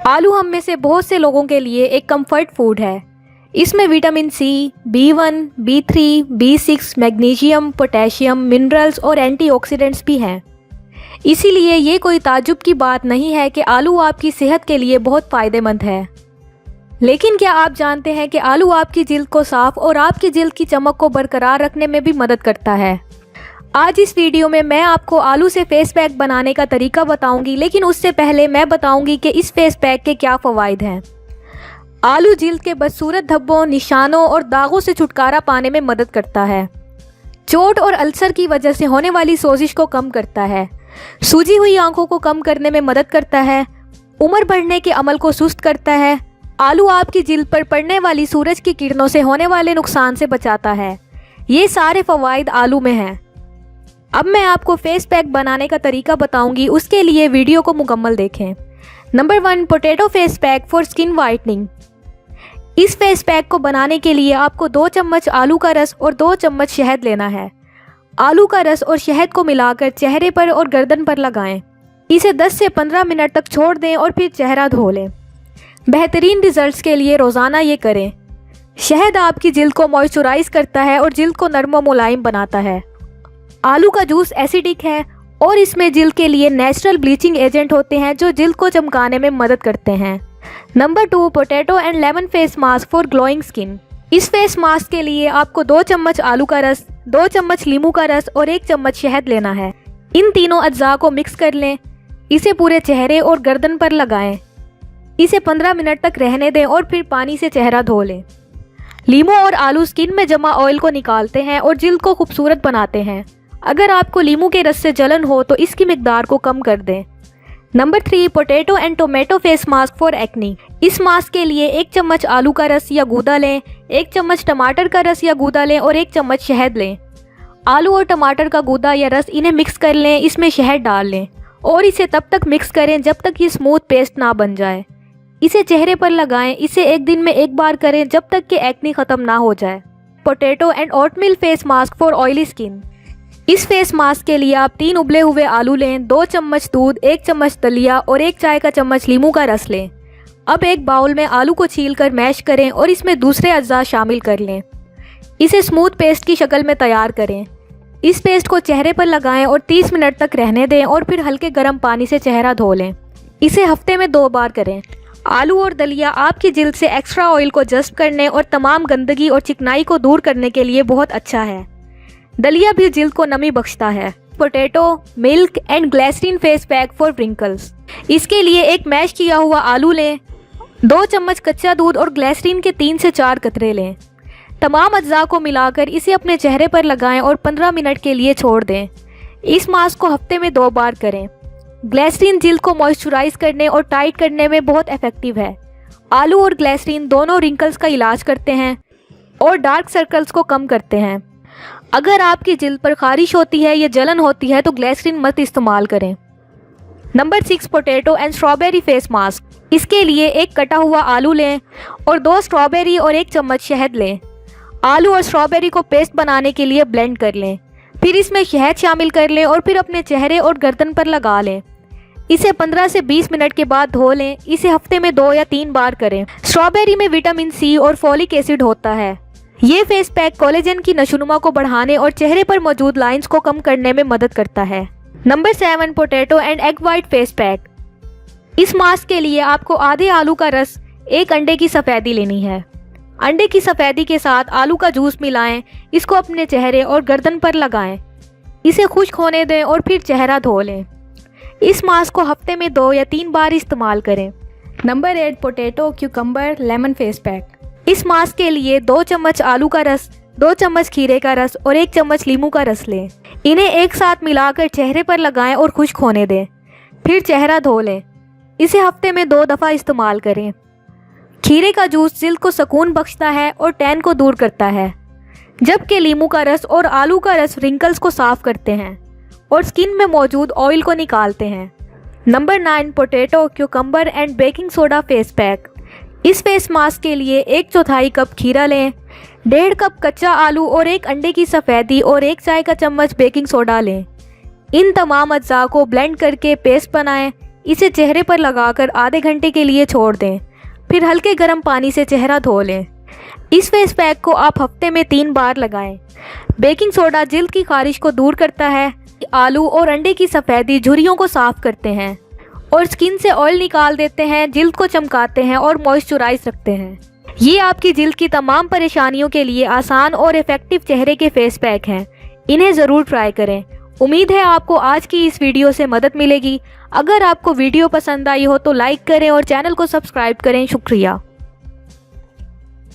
आलू हम में से बहुत से लोगों के लिए एक कंफर्ट फूड है। इसमें vitamin C, B1, B3, B6, magnesium, potassium, minerals और एंटीऑक्सीडेंट्स भी हैं। इसीलिए ये कोई ताज्जुब की बात नहीं है कि आलू आपकी सेहत के लिए बहुत फ़ायदेमंद है। लेकिन क्या आप जानते हैं कि आलू आपकी जिल्द को साफ और आपकी जिल्द की चमक को बरकरार रखने में भी मदद करता है। आज इस वीडियो में मैं आपको आलू से फेस पैक बनाने का तरीका बताऊंगी, लेकिन उससे पहले मैं बताऊंगी कि इस फेस पैक के क्या फ़वाइद हैं। आलू जिल्द के बदसूरत धब्बों, निशानों और दागों से छुटकारा पाने में मदद करता है। चोट और अल्सर की वजह से होने वाली सोजिश को कम करता है। सूजी हुई आंखों को कम करने में मदद करता है। उम्र बढ़ने के अमल को सुस्त करता है। आलू आपकी जिल्द पर पड़ने वाली सूरज की किरणों से होने वाले नुकसान से बचाता है। ये सारे फ़वाइद आलू में हैं। अब मैं आपको फेस पैक बनाने का तरीका बताऊंगी, उसके लिए वीडियो को मुकम्मल देखें। Number 1, potato face pack for skin whitening. इस फेस पैक को बनाने के लिए आपको 2 चम्मच आलू का रस और 2 चम्मच शहद लेना है। आलू का रस और शहद को मिलाकर चेहरे पर और गर्दन पर लगाएं। इसे 10 से 15 मिनट तक छोड़ दें और फिर चेहरा धो लें। बेहतरीन रिजल्ट्स के लिए रोज़ाना ये करें। शहद आपकी जिल्द को मॉइस्चराइज करता है और जिल्द को नरम और मुलायम बनाता है। आलू का जूस एसिडिक है और इसमें जिल्द के लिए नेचुरल ब्लीचिंग एजेंट होते हैं जो जिल्द को चमकाने में मदद करते हैं। Number 2, potato and lemon face mask for glowing skin. इस फेस मास्क के लिए आपको 2 चम्मच आलू का रस, 2 चम्मच नींबू का रस और 1 चम्मच शहद लेना है। इन तीनों अज्जा को मिक्स कर लें। इसे पूरे चेहरे और गर्दन पर लगाएं। इसे 15 मिनट तक रहने दें और फिर पानी से चेहरा धो लें। लीमू और आलू स्किन में जमा ऑयल को निकालते हैं और जिल्द को खूबसूरत बनाते हैं। अगर आपको लीमू के रस से जलन हो तो इसकी मिकदार को कम कर दें। Number 3, potato and tomato face mask for acne. इस मास्क के लिए 1 चम्मच आलू का रस या गूदा लें, 1 चम्मच टमाटर का रस या गूदा लें और 1 चम्मच शहद लें। आलू और टमाटर का गूदा या रस इन्हें मिक्स कर लें, इसमें शहद डाल लें और इसे तब तक मिक्स करें जब तक ये स्मूथ पेस्ट ना बन जाए। इसे चेहरे पर लगाएं। इसे 1 दिन में 1 बार करें जब तक कि एक्नी ख़त्म ना हो जाए। Potato and oatmeal face mask for oily skin. इस फेस मास्क के लिए आप 3 उबले हुए आलू लें, 2 चम्मच दूध, 1 चम्मच दलिया और 1 चाय का चम्मच नींबू का रस लें। अब एक बाउल में आलू को छीलकर मैश करें और इसमें दूसरे अज्जा शामिल कर लें। इसे स्मूथ पेस्ट की शक्ल में तैयार करें। इस पेस्ट को चेहरे पर लगाएं और 30 मिनट तक रहने दें और फिर हल्के गर्म पानी से चेहरा धो लें। इसे हफ्ते में 2 बार करें। आलू और दलिया आपकी जिल्द से एक्स्ट्रा ऑयल को जज़्ब करने और तमाम गंदगी और चिकनाई को दूर करने के लिए बहुत अच्छा है। दलिया भी जिल्द को नमी बख्शता है। Potato, milk and glycerin face pack for wrinkles. इसके लिए एक मैश किया हुआ आलू लें, 2 चम्मच कच्चा दूध और ग्लिसरीन के 3 से 4 कतरे लें। तमाम अज्जा को मिलाकर इसे अपने चेहरे पर लगाएं और 15 मिनट के लिए छोड़ दें। इस मास्क को हफ्ते में 2 बार करें। ग्लिसरीन जिल्द को मॉइस्चराइज करने और टाइट करने में बहुत इफेक्टिव है। आलू और ग्लिसरीन दोनों रिंकल्स का इलाज करते हैं और डार्क सर्कल्स को कम करते हैं। अगर आपकी जिल्द पर खारिश होती है या जलन होती है तो ग्लिसरीन मत इस्तेमाल करें। Number 6, potato and strawberry face mask. इसके लिए 1 कटा हुआ आलू लें और 2 स्ट्रॉबेरी और 1 चम्मच शहद लें। आलू और स्ट्रॉबेरी को पेस्ट बनाने के लिए ब्लेंड कर लें। फिर इसमें शहद शामिल कर लें और फिर अपने चेहरे और गर्दन पर लगा लें। इसे 15 से 20 मिनट के बाद धो लें। इसे हफ्ते में 2 या 3 बार करें। स्ट्रॉबेरी में विटामिन सी और फोलिक एसिड होता है। ये फेस पैक कोलेजन की नशोनुमा को बढ़ाने और चेहरे पर मौजूद लाइंस को कम करने में मदद करता है। Number 7, potato and egg white face pack. इस मास्क के लिए आपको आधे आलू का रस, 1 अंडे की सफ़ेदी लेनी है। अंडे की सफ़ेदी के साथ आलू का जूस मिलाएं। इसको अपने चेहरे और गर्दन पर लगाएं। इसे खुश्क होने दें और फिर चेहरा धो लें। इस मास्क को हफ्ते में 2 या 3 बार इस्तेमाल करें। Number 8, potato cucumber lemon face pack. इस मास्क के लिए 2 चम्मच आलू का रस, 2 चम्मच खीरे का रस और 1 चम्मच नींबू का रस लें। इन्हें एक साथ मिलाकर चेहरे पर लगाएं और खुश्क होने दें। फिर चेहरा धो लें। इसे हफ्ते में 2 दफ़ा इस्तेमाल करें। खीरे का जूस जिल्द को सुकून बख्शता है और टैन को दूर करता है, जबकि नींबू का रस और आलू का रस रिंकल्स को साफ करते हैं और स्किन में मौजूद ऑयल को निकालते हैं। Number 9, potato cucumber and baking soda face pack. इस फेस मास्क के लिए 1/4 कप खीरा लें, 1.5 कप कच्चा आलू और 1 अंडे की सफ़ेदी और 1 चाय का चम्मच बेकिंग सोडा लें। इन तमाम अज्जा को ब्लेंड करके पेस्ट बनाएं। इसे चेहरे पर लगाकर आधे घंटे के लिए छोड़ दें, फिर हल्के गर्म पानी से चेहरा धो लें। इस फेस पैक को आप हफ्ते में 3 बार लगाएं। बेकिंग सोडा जिल्द की खारिश को दूर करता है। आलू और अंडे की सफ़ेदी झुर्रियों को साफ करते हैं और स्किन से ऑयल निकाल देते हैं, जिल्द को चमकाते हैं और मॉइस्चराइज रखते हैं। ये आपकी जिल्द की तमाम परेशानियों के लिए आसान और इफ़ेक्टिव चेहरे के फेस पैक हैं। इन्हें ज़रूर ट्राई करें। उम्मीद है आपको आज की इस वीडियो से मदद मिलेगी। अगर आपको वीडियो पसंद आई हो तो लाइक करें और चैनल को सब्सक्राइब करें। शुक्रिया।